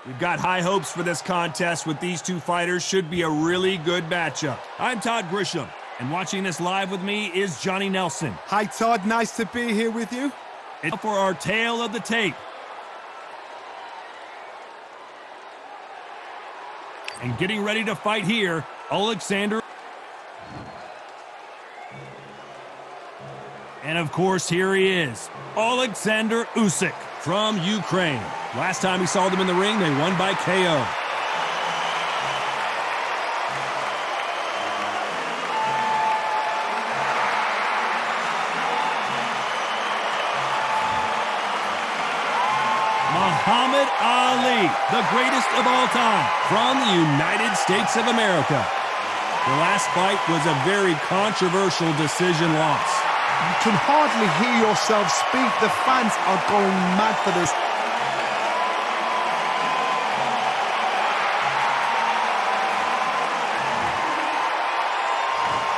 We've got high hopes for this contest with these two fighters. Should be a really good matchup. I'm Todd Grisham, and watching this live with me is Johnny Nelson. Hi, Todd. Nice to be here with you. And for our tale of the tape. And getting ready to fight here, Oleksandr. And of course, here he is, Oleksandr Usyk from Ukraine. Last time we saw them in the ring, they won by KO. Muhammad Ali, the greatest of all time, from the United States of America. The last fight was a very controversial decision loss. You can hardly hear yourself speak. The fans are going mad for this.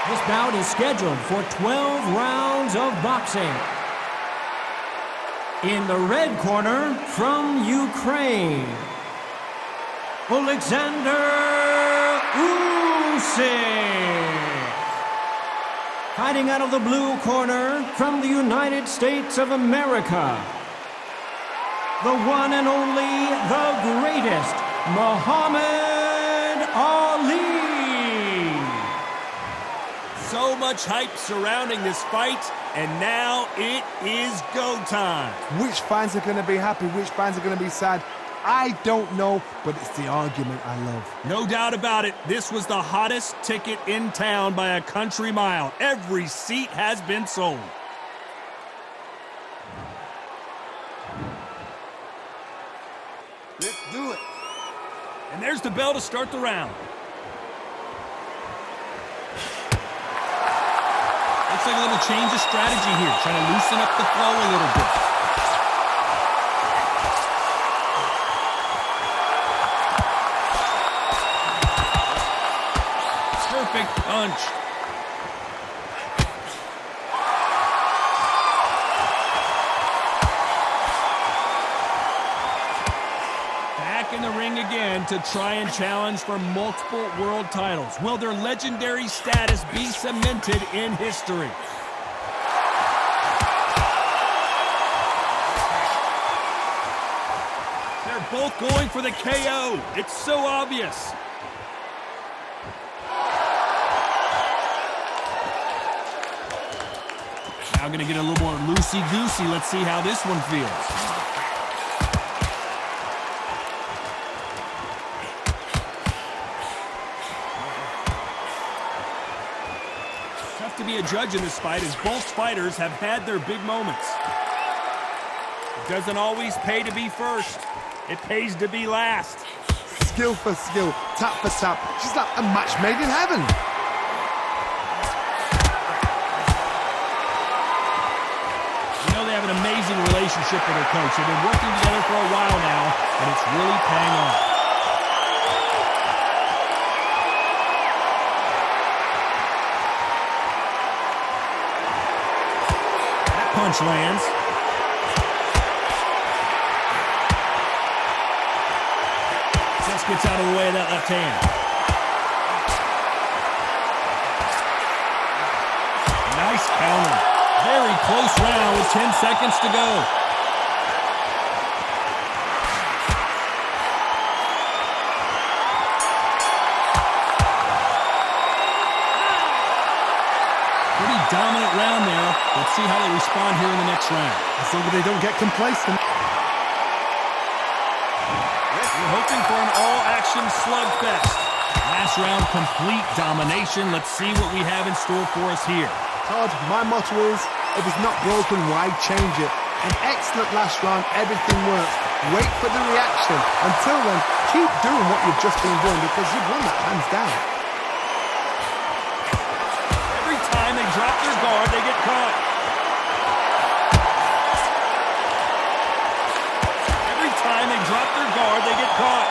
This bout is scheduled for 12 rounds of boxing. In the red corner, from Ukraine, Oleksandr Usyk. Fighting out of the blue corner, from the United States of America, the one and only, the greatest, Muhammad Ali. So much hype surrounding this fight, and now it is go time. Which fans are going to be happy? Which fans are going to be sad? I don't know, but it's the argument I love. No doubt about it, this was the hottest ticket in town by a country mile. Every seat has been sold. Let's do it. And there's the bell to start the round. Looks like a little change of strategy here, trying to loosen up the flow a little bit. Perfect punch. Back in the ring again to try and challenge for multiple world titles. Will their legendary status be cemented in history? They're both going for the KO. It's so obvious. Now going to get a little more loosey-goosey. Let's see how this one feels. Tough to be a judge in this fight as both fighters have had their big moments. It doesn't always pay to be first. It pays to be last. Skill for skill, tap for tap. She's like a match made in heaven. They have an amazing relationship with their coach. They've been working together for a while now, and it's really paying off. That punch lands. Just gets out of the way of that left hand. Nice counter. Very close round with 10 seconds to go. Pretty dominant round there. Let's see how they respond here in the next round. As long as they don't get complacent. We're hoping for an all-action slugfest. Last round, complete domination. Let's see what we have in store for us here. Todd, my motto is, if it's not broken, why change it? An excellent last round, everything works. Wait for the reaction. Until then, keep doing what you've just been doing because you've won that hands down. Every time they drop their guard, they get caught. Every time they drop their guard, they get caught.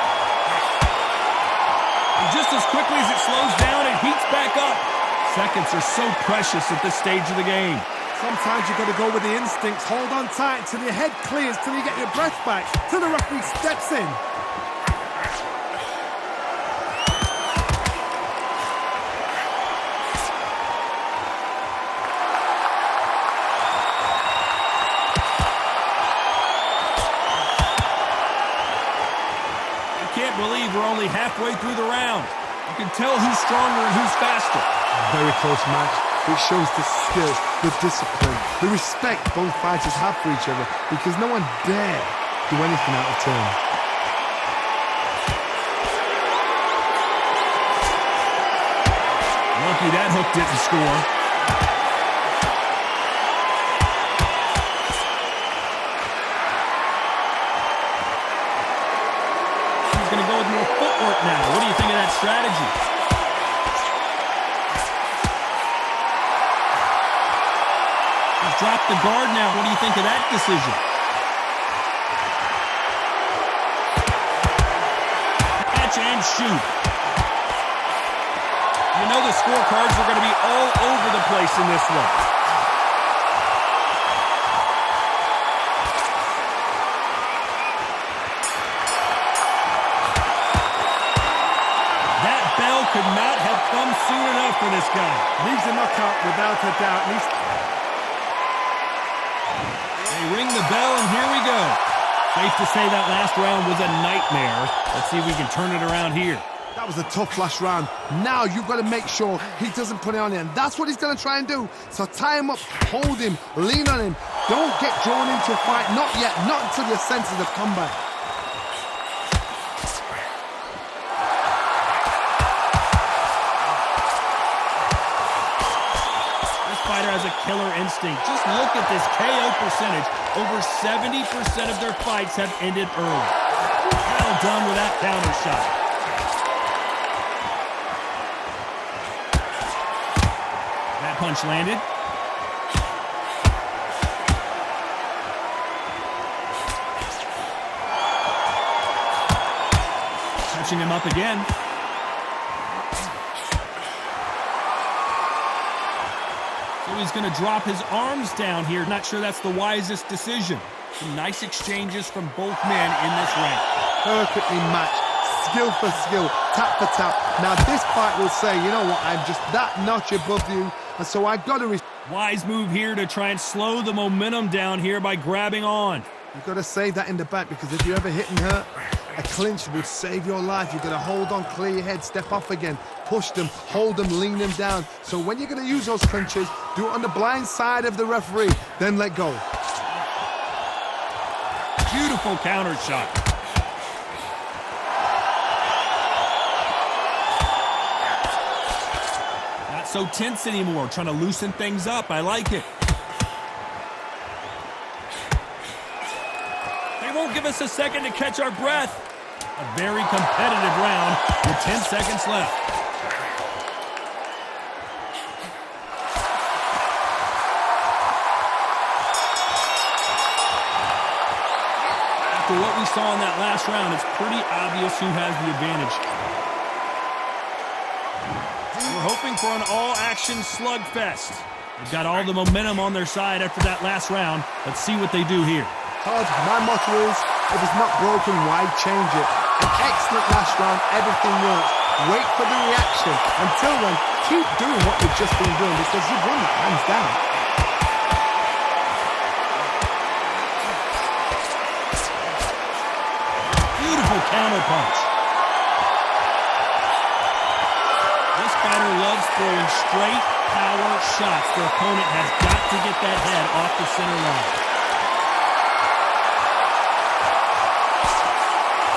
And just as quickly as it slows down, it heats back up. Seconds are so precious at this stage of the game. Sometimes you've got to go with the instincts. Hold on tight till your head clears, till you get your breath back, till the referee steps in. we're only halfway through the round. You can tell who's stronger and who's faster. Very close match. It shows the skill, the discipline, the respect both fighters have for each other because no one dare do anything out of turn. Lucky that hook didn't score. He's going to go with more footwork now. What do you think of that strategy? He's dropped the guard now. What do you think of that decision? Catch and shoot. You know the scorecards are going to be all over the place in this one. That bell could not have come soon enough for this guy. Needs a knockout without a doubt. They ring the bell, and here we go. Safe to say that last round was a nightmare. Let's see if we can turn it around here. That was a tough last round. Now you've got to make sure he doesn't put it on you, and that's what he's going to try and do. So tie him up, hold him, lean on him. Don't get drawn into a fight. Not yet. Not until your senses have come back. This fighter has a killer instinct. Just look at this KO percentage. Over 70% of their fights have ended early. Well done with that counter shot. That punch landed. Touching him up again. So he's going to drop his arms down here. Not sure that's the wisest decision. Some nice exchanges from both men in this round. Perfectly matched. Skill for skill, tap for tap. Now this fight will say, you know what, I'm just that notch above you, and so I got to... Wise move here to try and slow the momentum down here by grabbing on. You've got to save that in the back, because if you ever hit and hurt, a clinch will save your life. You've got to hold on, clear your head, step off again, push them, hold them, lean them down. So when you're going to use those clinches, do it on the blind side of the referee, then let go. Beautiful counter shot. Not so tense anymore, trying to loosen things up. I like it. They won't give us a second to catch our breath. A very competitive round with 10 seconds left. After what we saw in that last round, it's pretty obvious who has the advantage. We're hoping for an all-action slugfest. They've got all the momentum on their side after that last round. Let's see what they do here. Todd, my motto is, if it's not broken, why change it? An excellent last round, everything works. Wait for the reaction. Until then, keep doing what you've just been doing because you've won it hands down. Beautiful counter punch. This fighter loves throwing straight power shots. Their opponent has got to get that head off the center line.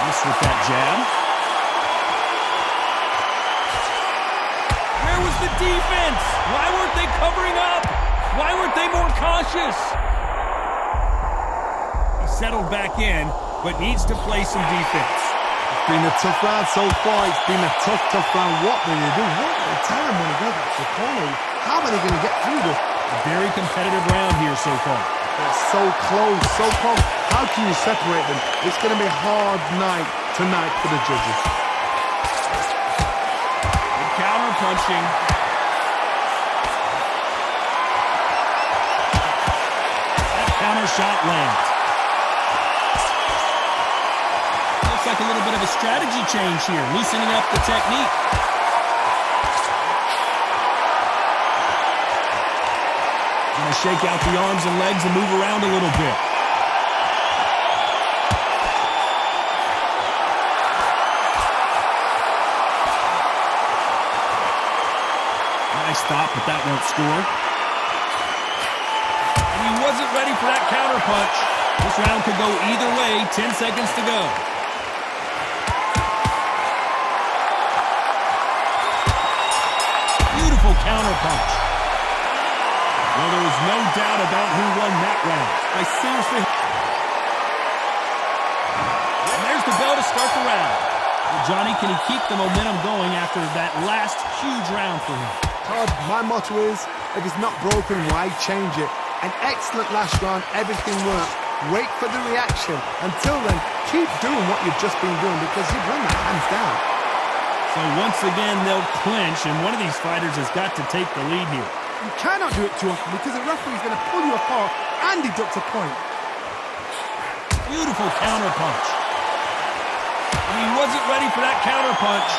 Missed with that jab. Where was the defense? Why weren't they covering up? Why weren't they more cautious? He settled back in, but needs to play some defense. It's been a tough round so far. It's been a tough round. What will you do? What will they tell him when he goes back to the corner? How are they going to get through this? A very competitive round here so far. They're so close, so close. How can you separate them? It's going to be a hard night tonight for the judges. Good counter punching. That counter shot lands. Looks like a little bit of a strategy change here, loosening up the technique. Gonna shake out the arms and legs and move around a little bit. stop, but that won't score. And he wasn't ready for that counter punch. This round could go either way. 10 seconds to go. Beautiful counter punch. Well, there was no doubt about who won that round. I seriously... And there's the bell to start the round. Well, Johnny, can he keep the momentum going after that last huge round for him? Todd, my motto is, if it's not broken, why change it? An excellent last round, everything worked. Wait for the reaction. Until then, keep doing what you've just been doing because you've won that hands down. So once again, they'll clinch, and one of these fighters has got to take the lead here. You cannot do it too often because the referee's going to pull you apart and deduct a point. Beautiful counter punch. And he wasn't ready for that counter punch.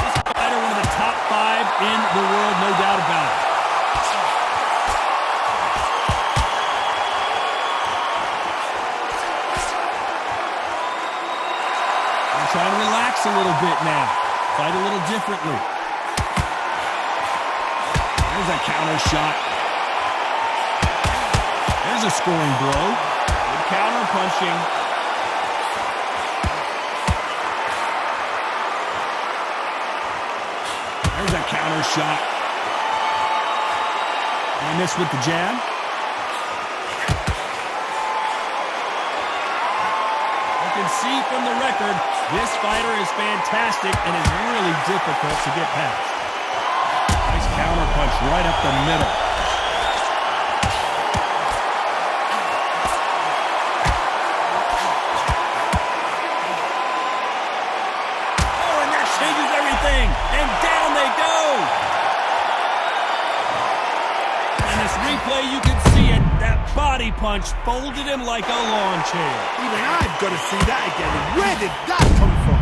This fighter, one of the top 5 in the world, no doubt about it. I'm trying to relax a little bit now. Fight a little differently. There's a counter shot. There's a scoring blow. Good counter punching. There's a counter shot. And missed with the jab. You can see from the record, this fighter is fantastic and is really difficult to get past. Nice counter punch right up the middle. Oh, and that changes everything. And down they go. In this replay, you can see it. That body punch folded him like a lawn chair. Even I've got to see that again. Where did that come from?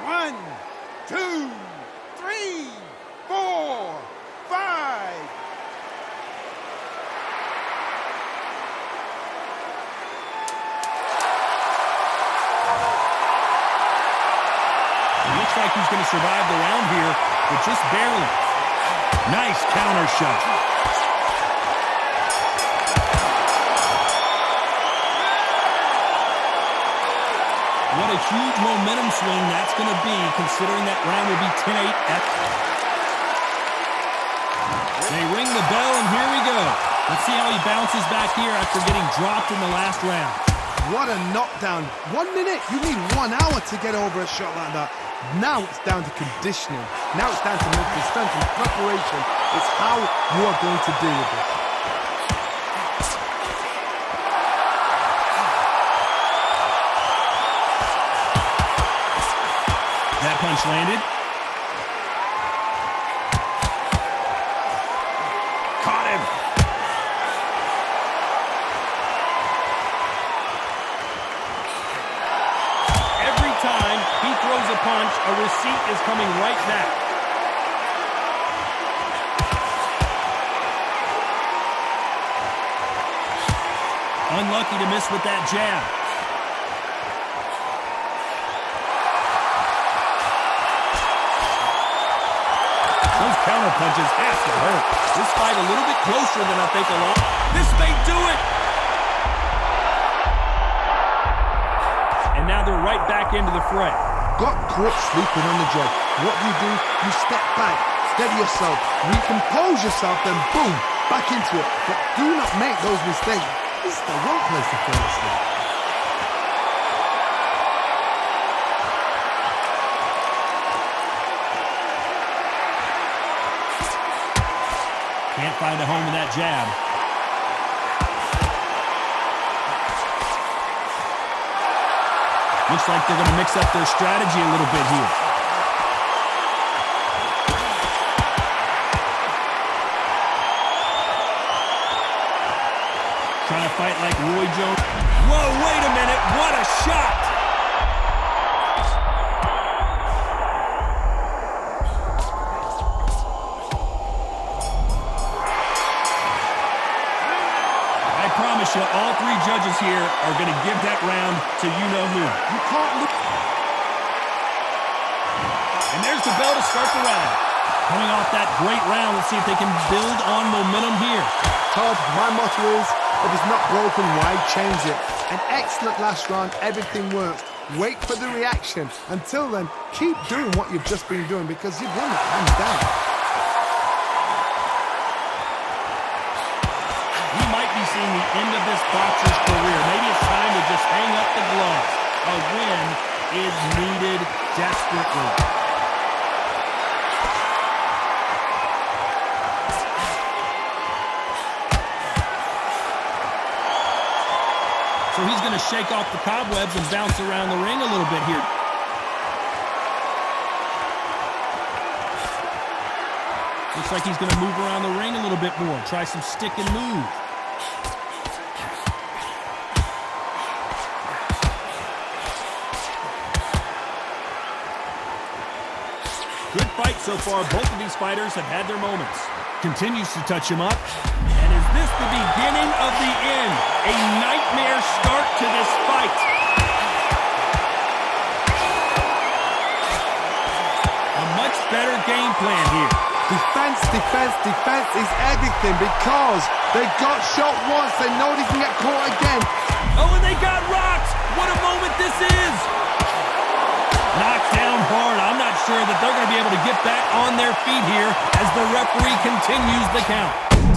One, two, three, 4, 5. Looks like he's going to survive the round here, but just barely. Nice counter shot. What a huge momentum swing that's going to be, considering that round will be 10-8. They ring the bell, and here we go. Let's see how he bounces back here after getting dropped in the last round. What a knockdown. 1 minute, you need 1 hour to get over a shot like that. Now it's down to conditioning. Now it's down to mental strength and preparation. It's how you are going to deal with it. That punch landed. Caught him. Every time he throws a punch, a receipt is coming right back. Unlucky to miss with that jab. Those counter punches have to hurt. This fight a little bit closer than I think a lot. This may do it. And now they're right back into the fray. Got caught sleeping on the job. What do? You step back, steady yourself, recompose yourself, then boom, back into it. But do not make those mistakes. This is the wrong place to fall asleep. Can't find a home with that jab. Looks like they're going to mix up their strategy a little bit here. Trying to fight like Roy Jones. Whoa, wait a minute. What a shot. promise you, all three judges here are going to give that round to you-know-who. You can't look... And there's the bell to start the round. Coming off that great round, let's see if they can build on momentum here. Todd, my motto is, if it's not broken, why change it? An excellent last round, everything works. Wait for the reaction. Until then, keep doing what you've just been doing because you've won it hands down. We might be seeing the end of this boxer's career. Maybe it's time to just hang up the gloves. A win is needed desperately. So he's going to shake off the cobwebs and bounce around the ring a little bit here. Looks like he's going to move around the ring a little bit more. Try some stick and move. Good fight so far. Both of these fighters have had their moments. Continues to touch him up. And is this the beginning of the end? A nightmare start to this fight. A much better game plan here. Defense, defense, defense is everything because they got shot once. They know they can get caught again. Oh, and they got rocked. What a moment this is. Knocked down hard. I'm not sure that they're going to be able to get back on their feet here as the referee continues the count.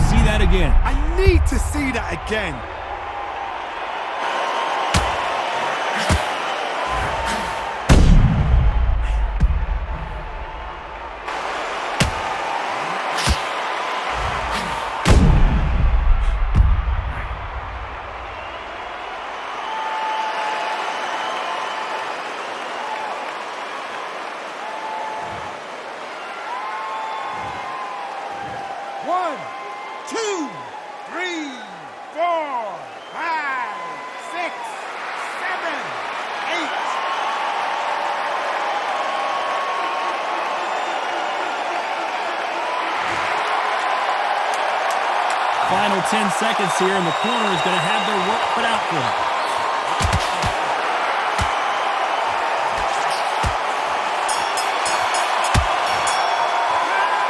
See that again. I need to see that again. One, two, three, 4, 5, 6, 7, 8. Final 10 seconds here, and the corner is going to have their work cut out for them.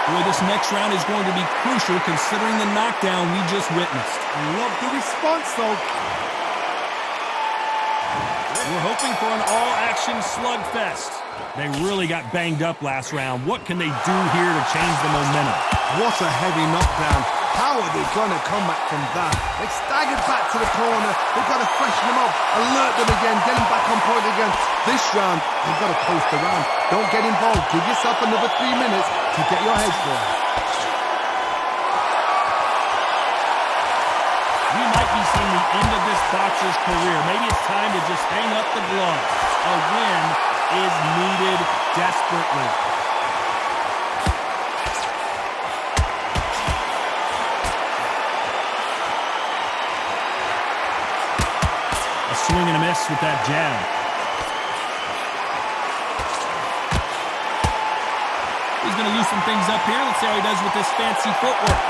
Boy, this next round is going to be crucial considering the knockdown we just witnessed. Love the response, though. We're hoping for an all-action slugfest. They really got banged up last round. What can they do here to change the momentum? What a heavy knockdown. How are they going to come back from that? They staggered back to the corner. They've got to freshen them up, alert them again, get them back on point again. This round, they've got to coast around. Don't get involved. Give yourself another 3 minutes to get your head going. We might be seeing the end of this boxer's career. Maybe it's time to just hang up the gloves. A win is needed desperately. A swing and a miss with that jab. He's going to loosen things up here. Let's see how he does with this fancy footwork.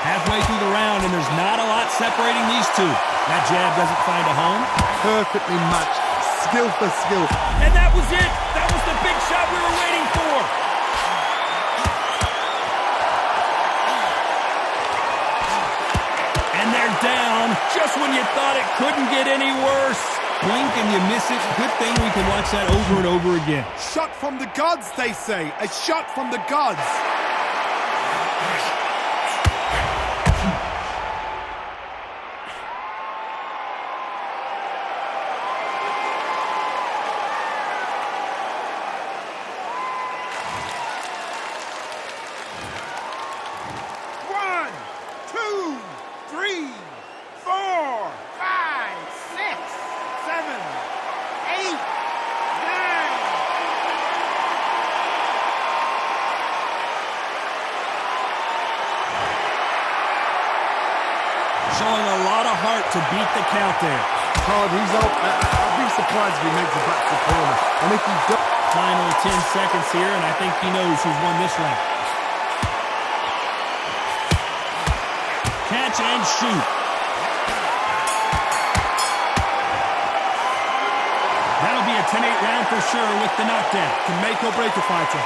Halfway through the round, and there's not a lot separating these two. That jab doesn't find a home. Perfectly matched, skill for skill. And that was it. That was the big shot we were waiting for. And they're down just when you thought it couldn't get any worse. Blink and you miss it. Good thing we can watch that over and over again. Shot from the gods, they say. A shot from the gods. Showing a lot of heart to beat the count there. Todd, he's out. I'd be surprised if he makes it back to the corner. And if he does... Final 10 seconds here, and I think he knows who's won this round. Catch and shoot. That'll be a 10-8 round for sure with the knockdown. Can make or break a fighter.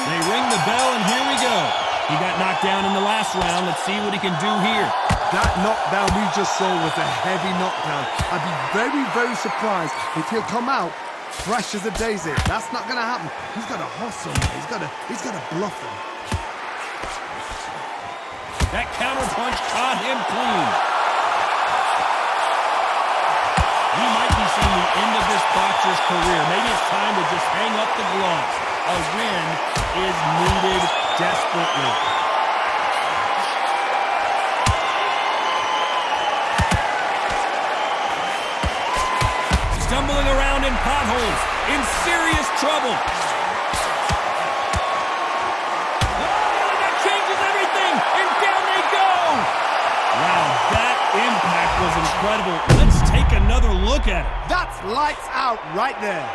They ring the bell, and here we go. He got knocked down in the last round. Let's see what he can do here. That knockdown we just saw was a heavy knockdown. I'd be very, very surprised if he'll come out fresh as a daisy. That's not going to happen. He's got to hustle. He's got to bluff him. That counter punch caught him clean. We might be seeing the end of this boxer's career. Maybe it's time to just hang up the gloves. A win is needed desperately. Stumbling around in potholes, in serious trouble. Oh, that changes everything, and down they go. Wow, that impact was incredible. Let's take another look at it. That's lights out right there.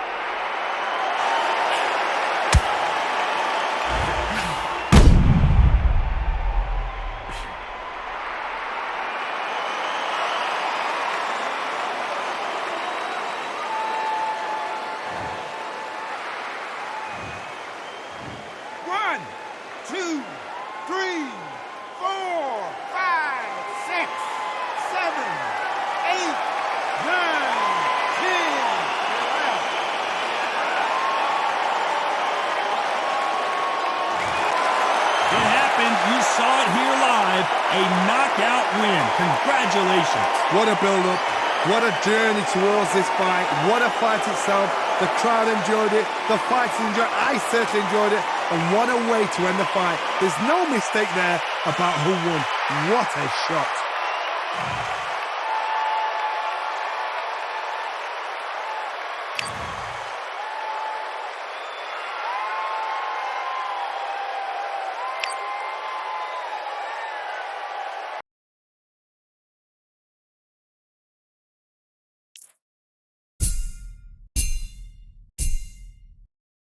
You saw it here live, a knockout win. Congratulations. What a build-up. What a journey towards this fight. What a fight itself. The crowd enjoyed it. The fighters enjoyed it. I certainly enjoyed it. And what a way to end the fight. There's no mistake there about who won. What a shot.